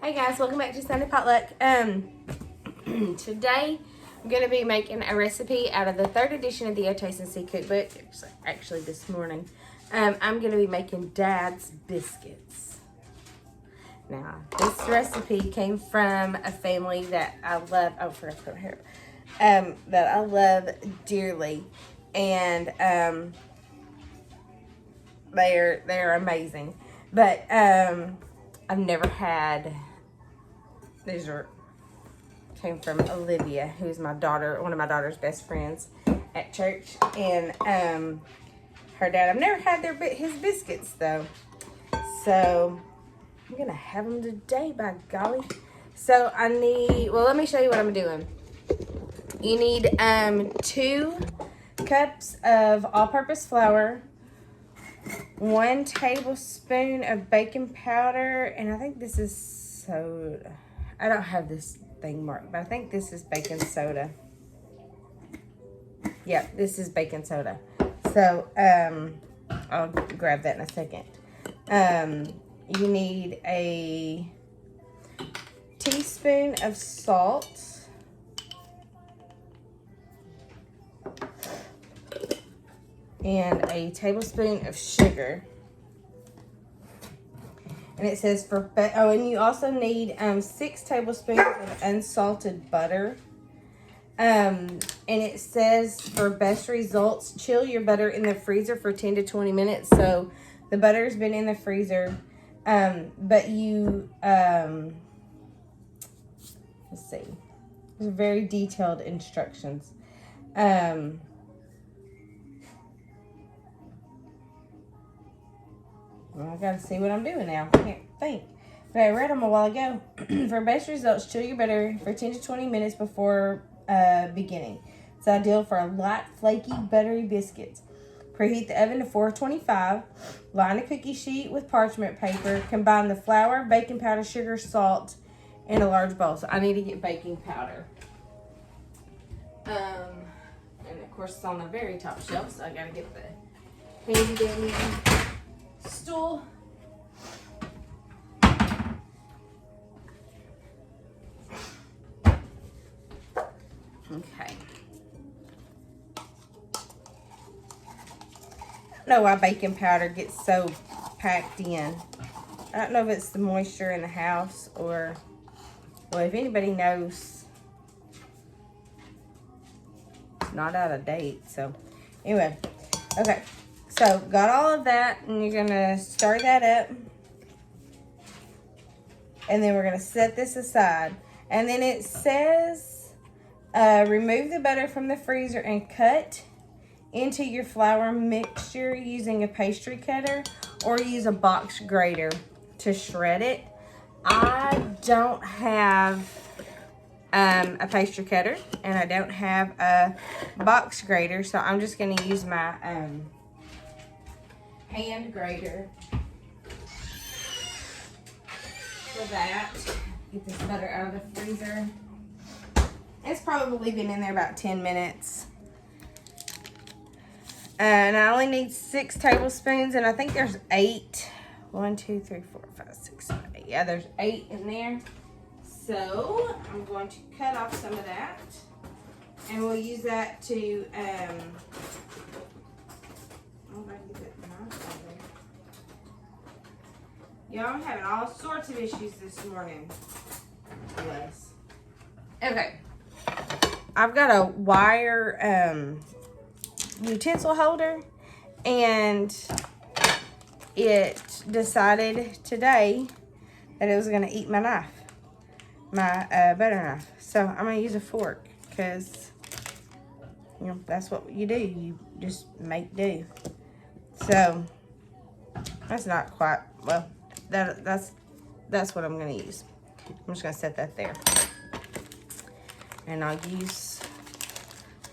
Hey guys, welcome back to Sunday Potluck. Today I'm going to be making a recipe out of the 3rd edition of the O.T.C. cookbook. Actually this morning. I'm going to be making Dad's biscuits. Now, this recipe came from a family that I love. Oh, I forgot to put my hair up. That I love dearly. And they're amazing. But I've never had, these came from Olivia, who's my daughter, one of my daughter's best friends at church. And her dad, I've never had his biscuits though. So I'm gonna have them today, by golly. So I need, well, let me show you what I'm doing. You need 2 cups of all-purpose flour, 1 tablespoon of baking powder, and I think this is soda. I don't have this thing marked, but I think this is baking soda. Yep, this is baking soda. So, I'll grab that in a second. You need a teaspoon of salt. And a tablespoon of sugar. And it says and you also need 6 tablespoons of unsalted butter. And it says for best results, chill your butter in the freezer for 10 to 20 minutes. So the butter's been in the freezer. But you, let's see. There's very detailed instructions. Well, I gotta see what I'm doing now. I can't think. But I read them a while ago. For best results, chill your butter for 10 to 20 minutes before beginning. It's ideal for light, flaky, buttery biscuits. Preheat the oven to 425. Line a cookie sheet with parchment paper. Combine the flour, baking powder, sugar, salt in a large bowl. So I need to get baking powder. And of course it's on the very top shelf, so I gotta get the handy dandy stool. Okay. I don't know why baking powder gets so packed in. I don't know if it's the moisture in the house or, well, if anybody knows, it's not out of date. So anyway, okay. So, got all of that, and you're going to stir that up. And then we're going to set this aside. And then it says, remove the butter from the freezer and cut into your flour mixture using a pastry cutter or use a box grater to shred it. I don't have a pastry cutter, and I don't have a box grater, so I'm just going to use my hand grater for that. Get this butter out of the freezer. It's probably been in there about 10 minutes. And I only need 6 tablespoons, and I think there's 8. 1, 2, 3, 4, 5, 6, 7, 8. Yeah, there's 8 in there. So I'm going to cut off some of that, and we'll use that to y'all, I'm having all sorts of issues this morning. Bless. Okay. I've got a wire utensil holder, and it decided today that it was going to eat my knife, my butter knife. So I'm going to use a fork because, you know, that's what you do. You just make do. So that's not quite, well, that's what I'm going to use. I'm just going to set that there. And I'll use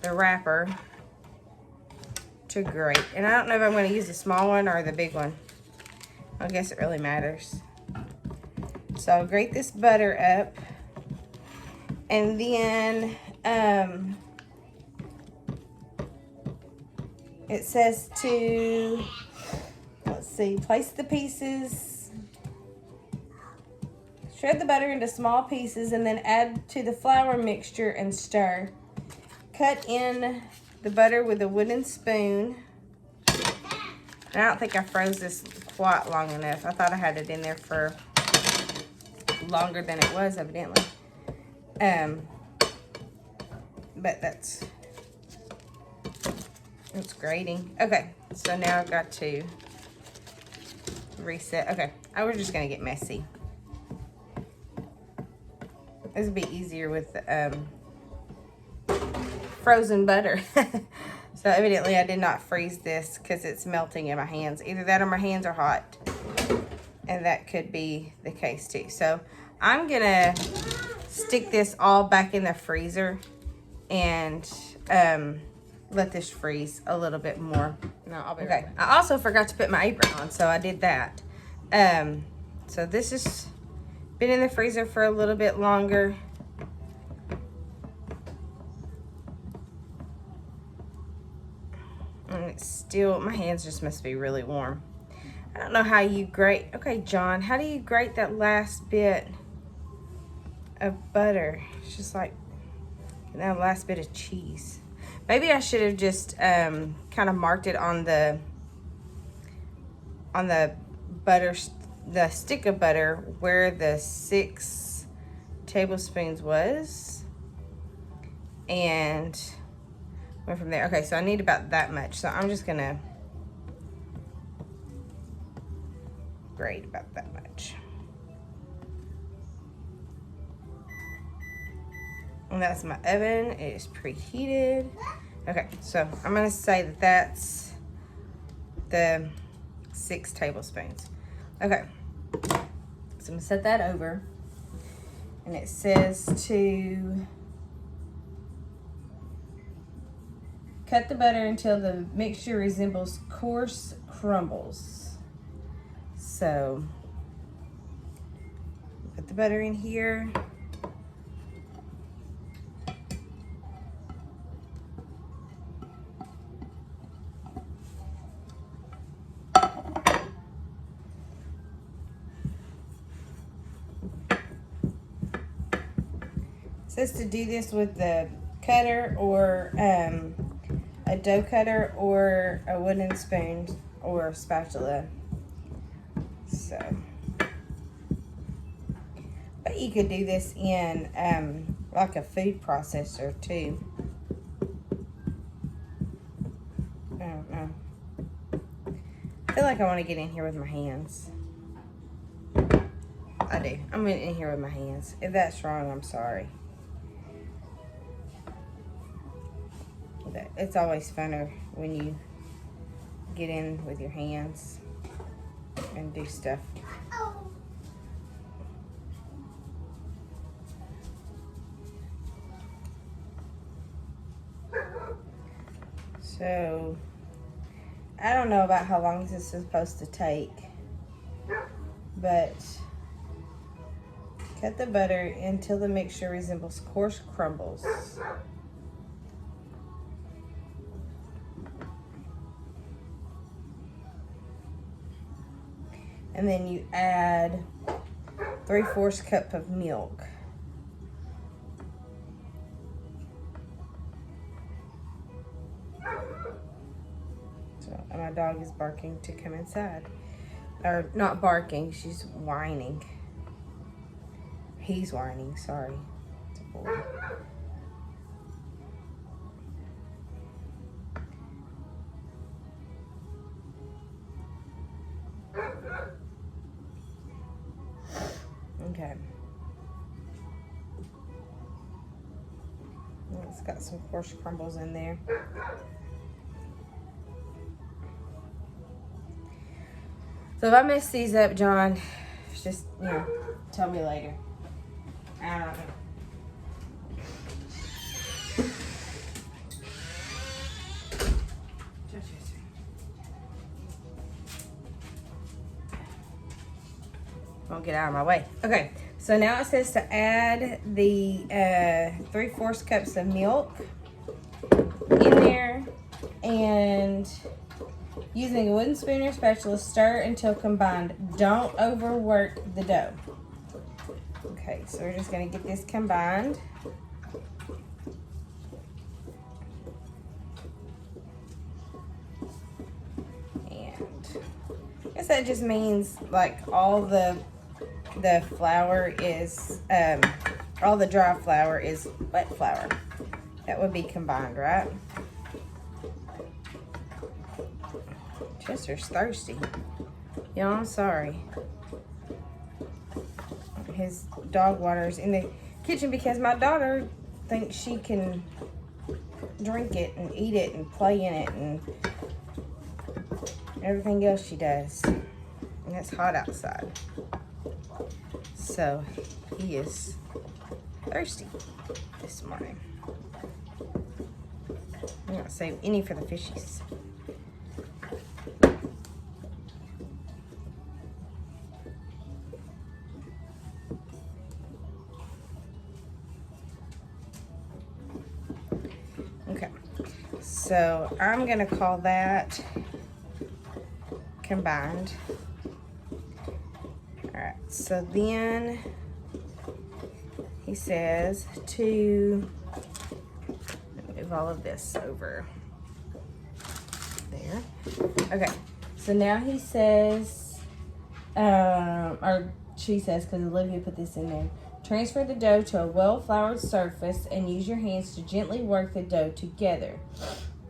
the wrapper to grate. And I don't know if I'm going to use the small one or the big one. I guess it really matters. So I'll grate this butter up. And then it says to, let's see, place the pieces Shred the butter into small pieces and then add to the flour mixture and stir. Cut in the butter with a wooden spoon. And I don't think I froze this quite long enough. I thought I had it in there for longer than it was, evidently. But that's grating. Okay, so now I've got to reset. Okay, we're just gonna get messy. This would be easier with frozen butter. So evidently I did not freeze this because it's melting in my hands. Either that or my hands are hot. And that could be the case too. So I'm gonna stick this all back in the freezer and let this freeze a little bit more. No, I'll be okay. Right back. I also forgot to put my apron on, so I did that. So this has been in the freezer for a little bit longer. And it's still, my hands just must be really warm. I don't know how you grate. Okay, John, how do you grate that last bit of butter? It's just like that last bit of cheese. Maybe I should have just kind of marked it on the butter, the stick of butter where the 6 tablespoons was, and went from there. Okay, so I need about that much. So I'm just gonna grate about that much. And that's my oven. It is preheated. Okay, so I'm gonna say that that's the 6 tablespoons. Okay, so I'm gonna set that over. And it says to cut the butter until the mixture resembles coarse crumbles. So put the butter in here. It says to do this with the cutter or a dough cutter or a wooden spoon or a spatula. So, but you could do this in like a food processor too. I don't know. I feel like I want to get in here with my hands. I do. I'm in here with my hands. If that's wrong, I'm sorry. But it's always funner when you get in with your hands and do stuff. So, I don't know about how long this is supposed to take, but cut the butter until the mixture resembles coarse crumbles. And then you add 3/4 cup of milk. So, and my dog is barking to come inside. Or not barking, she's whining. He's whining, sorry. It's a boy. Okay. It's got some coarse crumbles in there. So if I mess these up, John, just, you know, tell me later. I don't know. Won't get out of my way. Okay, so now it says to add the 3/4 cups of milk in there, and using a wooden spoon or spatula, stir until combined. Don't overwork the dough. Okay, so we're just gonna get this combined. And I guess that just means like all the flour is, all the dry flour is wet flour. That would be combined, right? Chester's thirsty. Y'all, I'm sorry. His dog water's in the kitchen because my daughter thinks she can drink it and eat it and play in it and everything else she does. And it's hot outside. So he is thirsty this morning. I'm not save any for the fishies. Okay, so I'm gonna call that combined. All right, so then he says to move all of this over there. Okay, so now he says, or she says, because Olivia put this in there, transfer the dough to a well-floured surface and use your hands to gently work the dough together.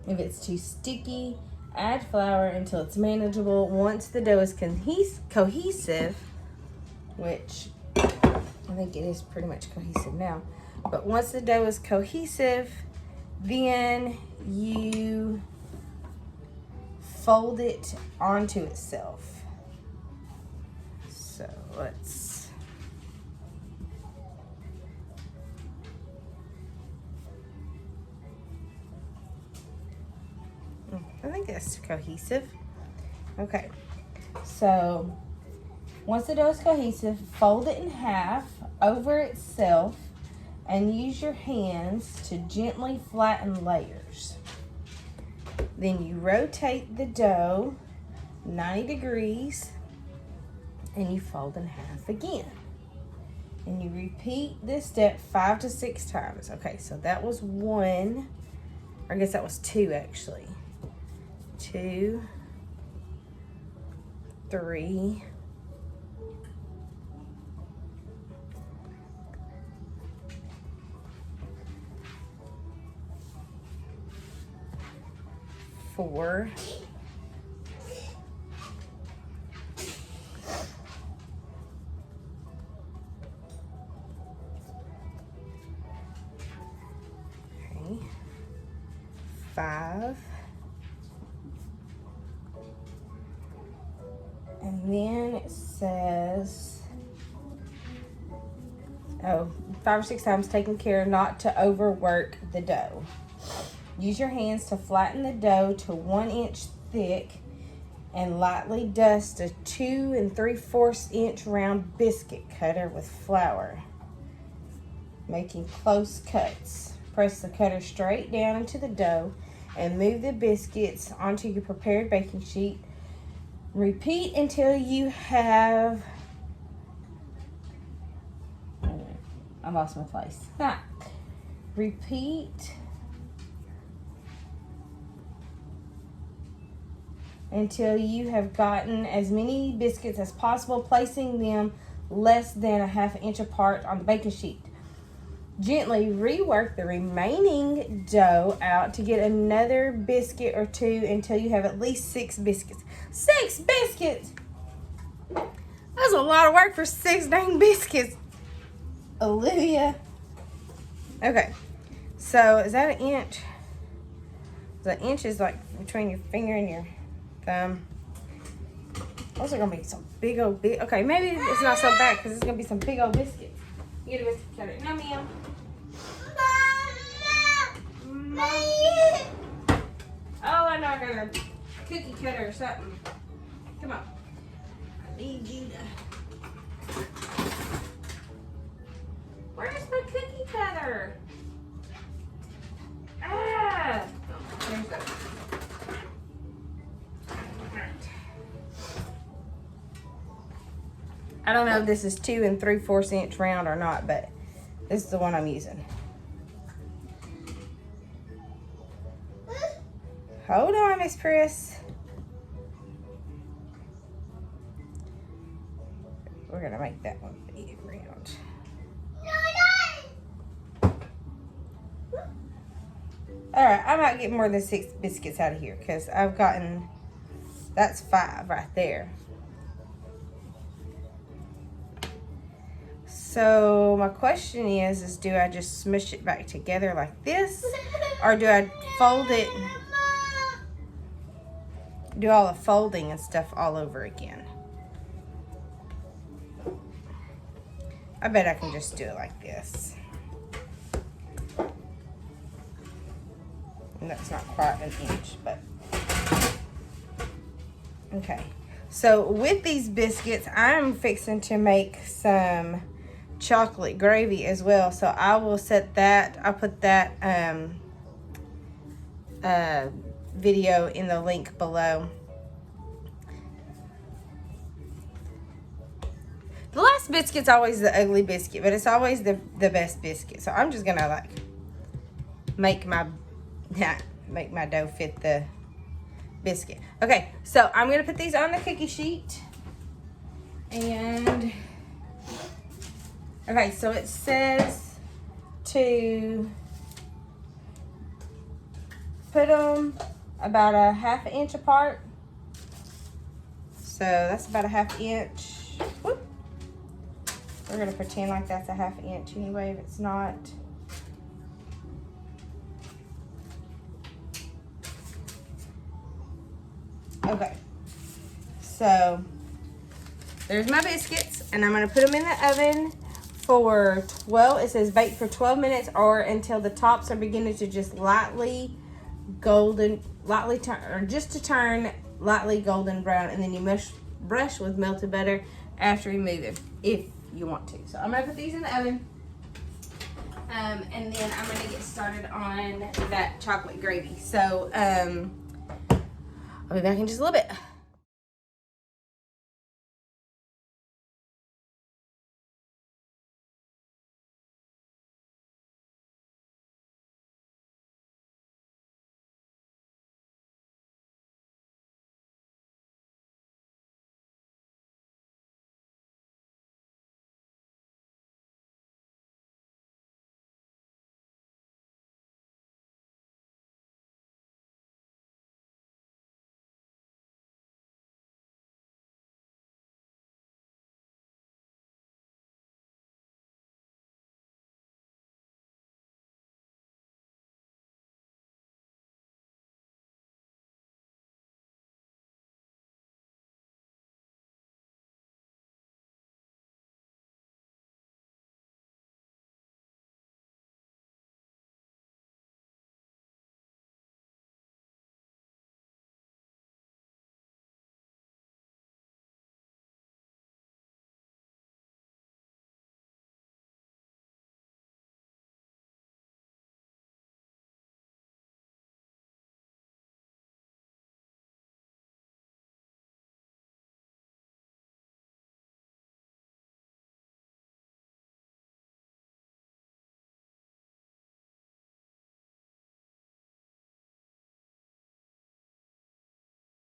If it's too sticky, add flour until it's manageable. Once the dough is cohesive, which I think it is pretty much cohesive now, but once the dough is cohesive, then you fold it onto itself. So let's, I think that's cohesive. Okay, so once the dough is cohesive, fold it in half over itself and use your hands to gently flatten layers. Then you rotate the dough 90 degrees and you fold in half again. And you repeat this step 5 to 6 times. Okay, so that was 1, or I guess that was 2 actually. 2, 3, 4, 5, and then it says, 5 or 6 times, taking care not to overwork the dough. Use your hands to flatten the dough to 1 inch thick and lightly dust a 2 3/4 inch round biscuit cutter with flour, making close cuts. Press the cutter straight down into the dough and move the biscuits onto your prepared baking sheet. Repeat until you have, I lost my place. Repeat until you have gotten as many biscuits as possible, placing them less than a ½ inch apart on the baking sheet. Gently rework the remaining dough out to get another biscuit or 2 until you have at least 6 biscuits. 6 biscuits! That's a lot of work for 6 dang biscuits, Olivia. Okay, so is that 1 inch? The inch is like between your finger and your thumb. Those are gonna be some big old okay, maybe it's not so bad because it's gonna be some big old biscuits. Get a biscuit cutter. No, ma'am. Oh, I know I got a cookie cutter or something. Come on. I need you to. Where's my cookie cutter? Ah! There's that. I don't know if this is 2 3/4 inch round or not, but this is the one I'm using. Hold on, Miss Chris. We're gonna make that one big round. All right, I might get more than 6 biscuits out of here because I've gotten, that's 5 right there. So my question is do I just smush it back together like this, or do I fold it, do all the folding and stuff all over again? I bet I can just do it like this. And that's not quite an inch, but okay. So with these biscuits, I'm fixing to make some chocolate gravy as well. So I will set that, I'll put that video in the link below. The last biscuit's always the ugly biscuit, but it's always the best biscuit. So I'm just gonna like make my dough fit the biscuit. Okay, so I'm gonna put these on the cookie sheet. And okay, so it says to put them about a 1/2 inch apart. So that's about a 1/2 inch. Whoop. We're gonna pretend like that's a 1/2 inch anyway, if it's not. Okay, so there's my biscuits, and I'm gonna put them in the oven for 12, it says bake for 12 minutes or until the tops are beginning to just lightly golden, just to turn lightly golden brown, and then you brush with melted butter after removing, if you want to. So I'm gonna put these in the oven, and then I'm gonna get started on that chocolate gravy. So I'll be back in just a little bit.